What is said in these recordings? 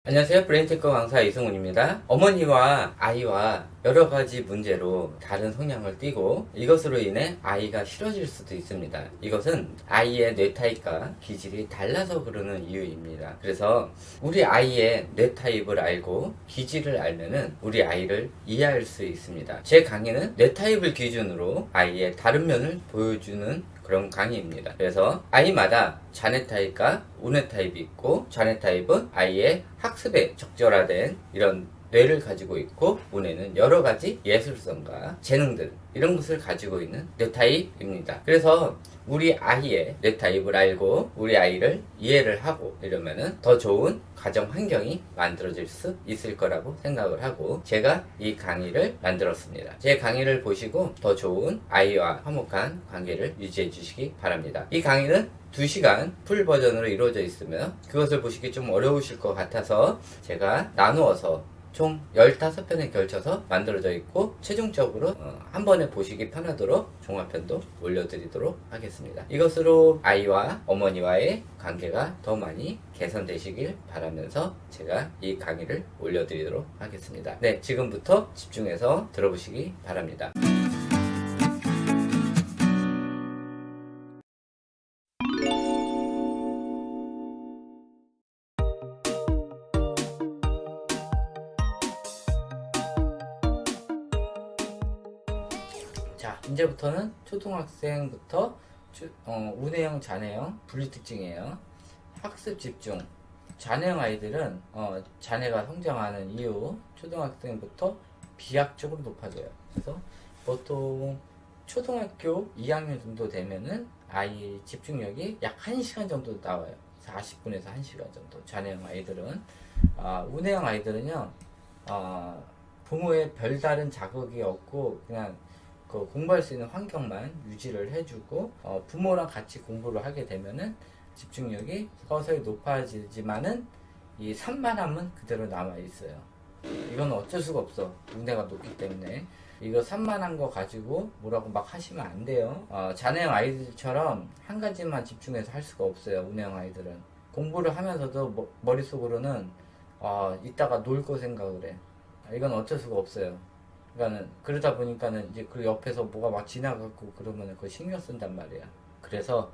안녕하세요. 브레인테크 강사 이승훈입니다. 어머니와 아이와 여러 가지 문제로 다른 성향을 띠고 이것으로 인해 아이가 싫어질 수도 있습니다. 이것은 아이의 뇌 타입과 기질이 달라서 그러는 이유입니다. 그래서 우리 아이의 뇌 타입을 알고 기질을 알면은 우리 아이를 이해할 수 있습니다. 제 강의는 뇌 타입을 기준으로 아이의 다른 면을 보여주는 그런 강의입니다. 그래서 아이마다 자뇌 타입과 우뇌 타입이 있고, 자뇌 타입은 아이의 학습에 적절화된 이런 뇌를 가지고 있고, 우뇌는 여러 가지 예술성과 재능들 이런 것을 가지고 있는 뇌 타입입니다. 그래서 우리 아이의 뇌 타입을 알고 우리 아이를 이해를 하고 이러면은 더 좋은 가정 환경이 만들어질 수 있을 거라고 생각을 하고 제가 이 강의를 만들었습니다. 제 강의를 보시고 더 좋은 아이와 화목한 관계를 유지해 주시기 바랍니다. 이 강의는 2시간 풀 버전으로 이루어져 있으며 그것을 보시기 좀 어려우실 것 같아서 제가 나누어서 총 15편에 걸쳐서 만들어져 있고 최종적으로 한 번에 보시기 편하도록 종합편도 올려드리도록 하겠습니다. 이것으로 아이와 어머니와의 관계가 더 많이 개선되시길 바라면서 제가 이 강의를 올려드리도록 하겠습니다. 네, 지금부터 집중해서 들어보시기 바랍니다. 자, 이제부터는 초등학생부터 우뇌형, 자뇌형 분리특징이에요. 학습 집중. 자뇌형 아이들은 자뇌가 성장하는 이후 초등학생부터 비약적으로 높아져요. 그래서 보통 초등학교 2학년 정도 되면은 아이 집중력이 약 1시간 정도 나와요. 40분에서 1시간 정도. 자뇌형 아이들은 우뇌형 아이들은요 부모의 별다른 자극이 없고 그냥 공부할 수 있는 환경만 유지를 해주고 부모랑 같이 공부를 하게 되면은 집중력이 서서히 높아지지만은 이 산만함은 그대로 남아 있어요. 이건 어쩔 수가 없어. 우뇌가 높기 때문에 이거 산만한 거 가지고 뭐라고 막 하시면 안 돼요. 자네형 아이들처럼 한 가지만 집중해서 할 수가 없어요. 우뇌형 아이들은 공부를 하면서도 머릿속으로는 이따가 놀 거 생각을 해. 이건 어쩔 수가 없어요. 그러니까는 그러다 보니까는 이제 그 옆에서 뭐가 막 지나가고 그러면 그거 신경 쓴단 말이야. 그래서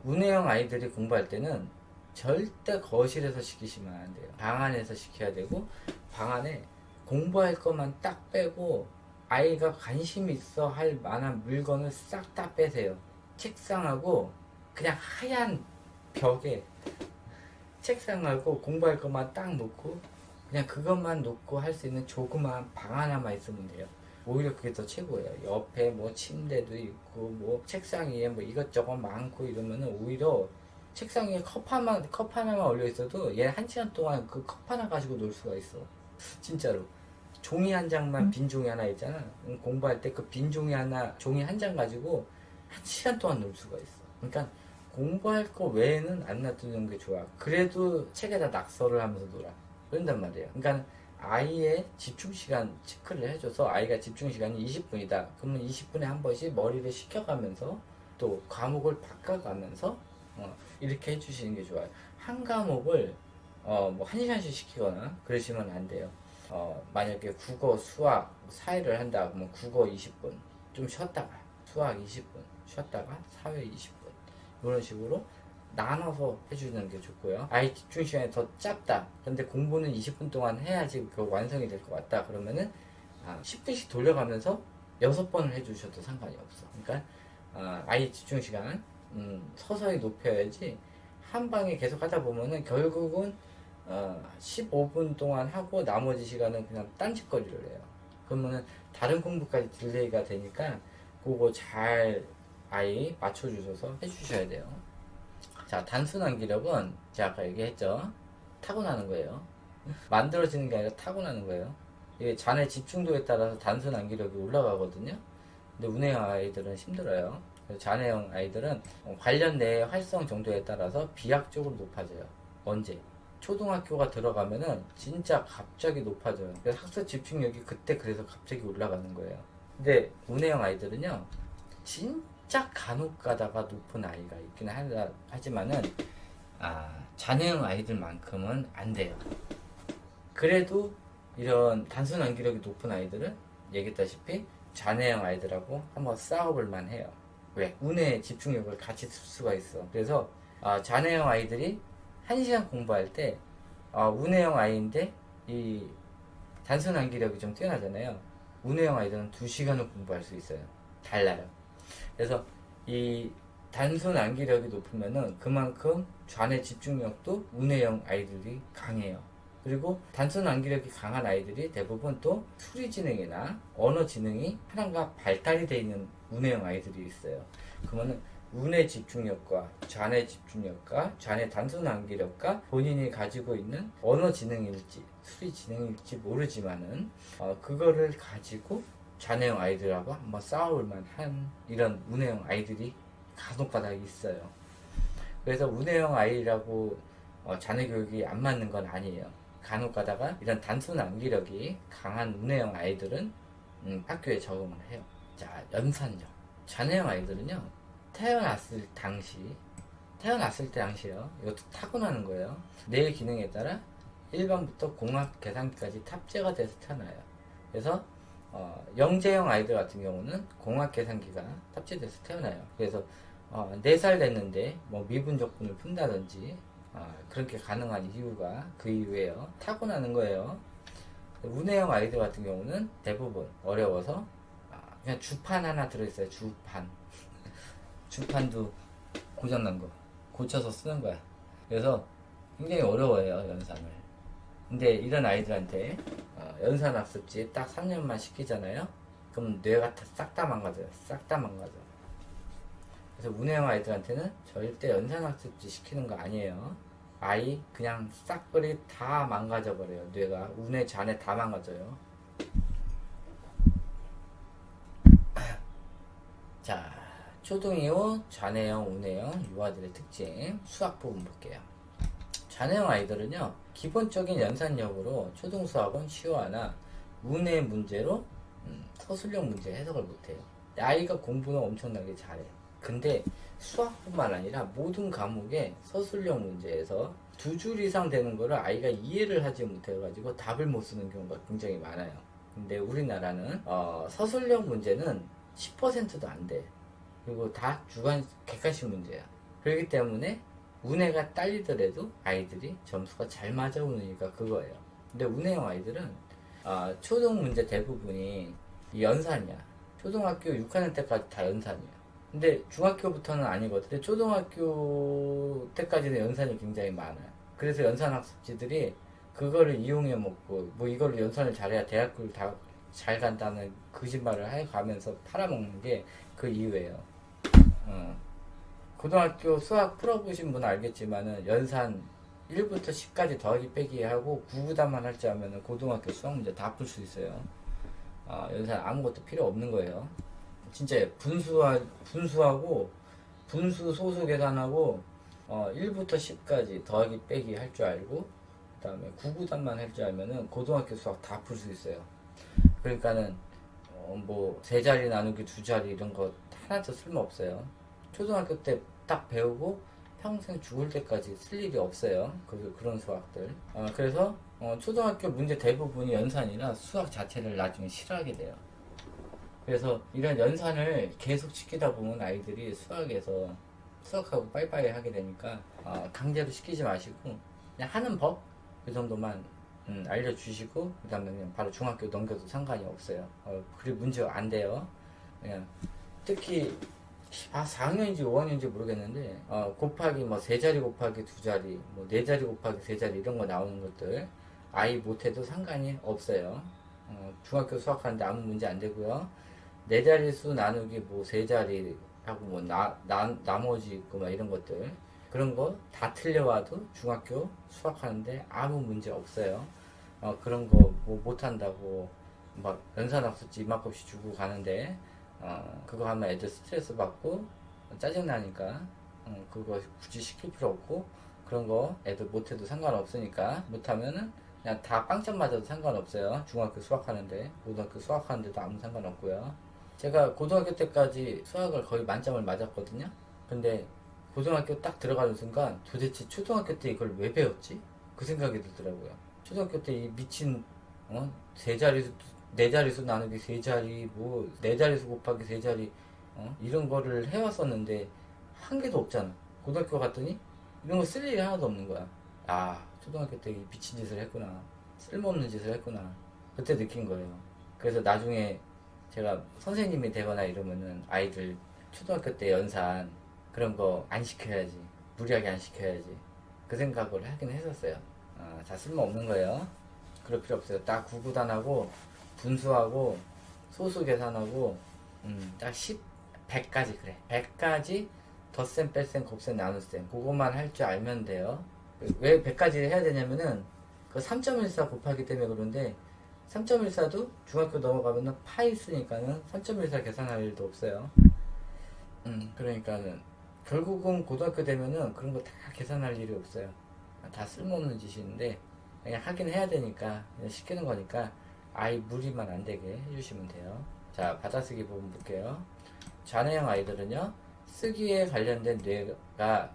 우뇌형 아이들이 공부할 때는 절대 거실에서 시키시면 안 돼요. 방 안에서 시켜야 되고 방 안에 공부할 것만 딱 빼고 아이가 관심 있어 할 만한 물건을 싹 다 빼세요. 책상하고 그냥 하얀 벽에 책상하고 공부할 것만 딱 놓고 그냥 그것만 놓고 할 수 있는 조그마한 방 하나만 있으면 돼요. 오히려 그게 더 최고예요. 옆에 뭐 침대도 있고 뭐 책상 위에 뭐 이것저것 많고 이러면은 오히려 책상 위에 컵 하나만 올려 있어도 얘 1시간 동안 그 컵 하나 가지고 놀 수가 있어. 진짜로. 종이 한 장만 빈 종이 하나 있잖아. 공부할 때 그 빈 종이 종이 한 장 가지고 1시간 동안 놀 수가 있어. 그러니까 공부할 거 외에는 안 놔두는 게 좋아. 그래도 책에다 낙서를 하면서 놀아. 그런단 말이에요. 그러니까 아이의 집중 시간 체크를 해줘서 아이가 집중 시간이 20분이다. 그러면 20분에 한 번씩 머리를 식혀가면서 또 과목을 바꿔가면서 이렇게 해주시는 게 좋아요. 한 과목을 뭐 1시간씩 시키거나 그러시면 안 돼요. 만약에 국어, 수학, 사회를 한다 그러면 국어 20분 좀 쉬었다가 수학 20분 쉬었다가 사회 20분 이런 식으로 나눠서 해주는 게 좋고요. 아이 집중 시간이 더 짧다. 근데 공부는 20분 동안 해야지 그 완성이 될 것 같다. 그러면은 10분씩 돌려가면서 6번을 해주셔도 상관이 없어. 그러니까 아이 집중 시간 서서히 높여야지 한 방에 계속 하다 보면은 결국은 15분 동안 하고 나머지 시간은 그냥 딴짓거리를 해요. 그러면은 다른 공부까지 딜레이가 되니까 그거 잘 아이 맞춰주셔서 해주셔야 돼요. 자, 단순한 기력은 제가 아까 얘기했죠. 타고나는 거예요. 만들어지는 게 아니라 타고나는 거예요. 이게 자네 집중도에 따라서 단순한 기력이 올라가거든요. 근데 우뇌형 아이들은 힘들어요. 그래서 자뇌형 아이들은 관련 내 활성 정도에 따라서 비약적으로 높아져요. 언제? 초등학교가 들어가면은 진짜 갑자기 높아져요. 그래서 학습 집중력이 그때 그래서 갑자기 올라가는 거예요. 근데 우뇌형 아이들은요, 진짜 간혹 가다가 높은 아이가 있긴 하지만은 잔해형 아이들만큼은 안 돼요. 그래도 이런 단순 암기력이 높은 아이들은 얘기했다시피 잔해형 아이들하고 한번 싸워볼 만해요. 왜? 운의 집중력을 같이 쓸 수가 있어. 그래서 잔해형 아이들이 1시간 공부할 때 운해형 아이인데 이 단순 암기력이 좀 뛰어나잖아요. 운해형 아이들은 2시간을 공부할 수 있어요. 달라요. 그래서 이 단순 암기력이 높으면은 그만큼 좌뇌 집중력도 운해형 아이들이 강해요. 그리고 단순 암기력이 강한 아이들이 대부분 또 추리 지능이나 언어 지능이 하나가 발달이 되어 있는 운해형 아이들이 있어요. 그러면은 운의 집중력과 좌뇌 집중력과 좌뇌 단순 암기력과 본인이 가지고 있는 언어 지능일지 추리 지능일지 모르지만은 그거를 가지고 좌뇌형 아이들하고 한번 싸울 만한 이런 운해형 아이들이 간혹가다 있어요. 그래서 운해형 아이라고 좌뇌 교육이 안 맞는 건 아니에요. 간혹가다가 이런 단순 암기력이 강한 운해형 아이들은 학교에 적응을 해요. 자, 연산력. 좌뇌형 아이들은요, 태어났을 때 당시요. 이것도 타고나는 거예요. 뇌의 기능에 따라 일반부터 공학 계산기까지 탑재가 돼서 태어나요. 그래서 영재형 아이들 같은 경우는 공학 계산기가 탑재돼서 태어나요. 그래서 4살 됐는데 뭐 미분적분을 푼다든지 그렇게 가능한 이유가 그 이유예요. 타고나는 거예요. 운해형 아이들 같은 경우는 대부분 어려워서 그냥 주판 하나 들어있어요. 주판도 고장난 거 고쳐서 쓰는 거야. 그래서 굉장히 어려워해요, 연산을. 근데 이런 아이들한테 연산학습지 딱 3년만 시키잖아요. 그럼 뇌가 싹 다 망가져요. 싹 다 망가져. 그래서 운해형 아이들한테는 절대 연산학습지 시키는 거 아니에요. 아이 그냥 싹거리 다 망가져 버려요. 뇌가 운해 잔해 다 망가져요. 자, 초등 이후 잔해형, 운해형 유아들의 특징 수학 부분 볼게요. 잔해형 아이들은요, 기본적인 연산력으로 초등 수학은 시화나 운해 문제로 서술형 문제 해석을 못해요. 아이가 공부는 엄청나게 잘해. 근데 수학뿐만 아니라 모든 과목에 서술형 문제에서 2줄 이상 되는 거를 아이가 이해를 하지 못해가지고 답을 못 쓰는 경우가 굉장히 많아요. 근데 우리나라는 서술형 문제는 10%도 안 돼. 그리고 다 객관식 문제야. 그렇기 때문에 운해가 딸리더라도 아이들이 점수가 잘 맞아오는 이유가 그거예요. 근데 운해형 아이들은 초등 문제 대부분이 연산이야. 초등학교 6학년 때까지 다 연산이야. 근데 중학교부터는 아니거든요. 초등학교 때까지는 연산이 굉장히 많아요. 그래서 연산 학습지들이 그거를 이용해 먹고 뭐 이거를 연산을 잘해야 대학교를 다 잘 간다는 거짓말을 해가면서 팔아먹는 게 그 이유예요. 고등학교 수학 풀어보신 분은 알겠지만은 연산 1부터 10까지 더하기 빼기 하고 구구단만 할 줄 알면은 고등학교 수학 문제 다 풀 수 있어요. 연산 아무것도 필요 없는 거예요. 진짜 분수하고 분수 소수 계산하고 1부터 10까지 더하기 빼기 할 줄 알고 그 다음에 구구단만 할 줄 알면은 고등학교 수학 다 풀 수 있어요. 그러니까는 뭐 3자리 나누기 2자리 이런 거 하나도 쓸모없어요. 초등학교 때 딱 배우고 평생 죽을 때까지 쓸 일이 없어요. 그런 수학들. 그래서 초등학교 문제 대부분이 연산이라 수학 자체를 나중에 싫어하게 돼요. 그래서 이런 연산을 계속 시키다 보면 아이들이 수학하고 빠이빠이 하게 되니까 강제로 시키지 마시고 그냥 하는 법 그 정도만 알려주시고 그 다음에 그냥 바로 중학교 넘겨도 상관이 없어요. 그리고 문제가 안 돼요. 그냥 특히 4학년인지 5학년인지 모르겠는데 곱하기 뭐 3자리 곱하기 2자리 뭐 4자리 곱하기 3자리 이런 거 나오는 것들 아이 못해도 상관이 없어요. 중학교 수학하는데 아무 문제 안 되고요. 4자리 수 나누기 뭐 3자리 하고 뭐 나머지 있고 막 이런 것들 그런 거 다 틀려와도 중학교 수학하는데 아무 문제 없어요. 그런 거 뭐 못한다고 막 연산학습지 이만큼씩 주고 가는데 그거 하면 애들 스트레스 받고 짜증나니까 그거 굳이 시킬 필요 없고 그런 거 애들 못해도 상관없으니까 못하면은 그냥 다 빵점 맞아도 상관없어요. 중학교 수학하는데 고등학교 수학하는데도 아무 상관없고요. 제가 고등학교 때까지 수학을 거의 만점을 맞았거든요. 근데 고등학교 딱 들어가는 순간 도대체 초등학교 때 이걸 왜 배웠지? 그 생각이 들더라고요. 초등학교 때 이 미친 세 자리수 네 자리수 나누기 세 자리 뭐 네 자리수 곱하기 세 자리 이런 거를 해왔었는데 한 개도 없잖아. 고등학교 갔더니 이런 거 쓸 일이 하나도 없는 거야. 아, 초등학교 때 이 미친 짓을 했구나. 쓸모없는 짓을 했구나. 그때 느낀 거예요. 그래서 나중에 제가 선생님이 되거나 이러면은 아이들 초등학교 때 연산 그런 거 안 시켜야지. 무리하게 안 시켜야지. 그 생각을 하긴 했었어요. 다 쓸모없는 거예요. 그럴 필요 없어요. 딱 구구단하고 분수하고 소수 계산하고 딱 100까지 그래. 100까지 덧셈, 뺄셈, 곱셈, 나눗셈 그것만 할 줄 알면 돼요. 왜 100까지 해야 되냐면은 그 3.14 곱하기 때문에 그런데 3.14도 중학교 넘어가면은 파 있으니까는 3.14 계산할 일도 없어요. 그러니까는 결국은 고등학교 되면은 그런 거 다 계산할 일이 없어요. 다 쓸모없는 짓인데 그냥 하긴 해야 되니까 그냥 시키는 거니까 아이 무리만 안 되게 해주시면 돼요. 자, 받아쓰기 부분 볼게요. 자녀형 아이들은요, 쓰기에 관련된 뇌와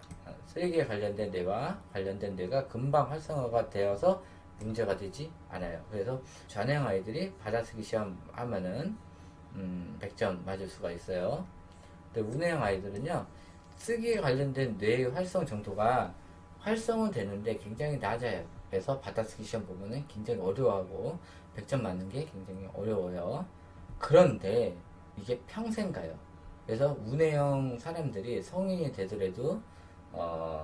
관련된 뇌가 금방 활성화가 되어서 문제가 되지 않아요. 그래서 자녀형 아이들이 받아쓰기 시험 하면은 100점 맞을 수가 있어요. 근데 우뇌형 아이들은요, 쓰기에 관련된 뇌의 활성 정도가 활성은 되는데 굉장히 낮아요. 그래서 받아쓰기 시험 보면은 굉장히 어려워하고 100점 맞는 게 굉장히 어려워요. 그런데 이게 평생 가요. 그래서 우뇌형 사람들이 성인이 되더라도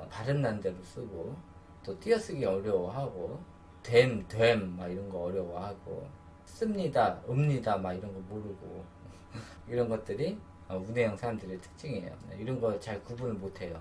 발음 난 대로 쓰고 또 띄어쓰기 어려워하고 됨 막 이런 거 어려워하고 씁니다 읍니다 막 이런 거 모르고 이런 것들이 우뇌형 사람들의 특징이에요. 이런 거 잘 구분을 못해요.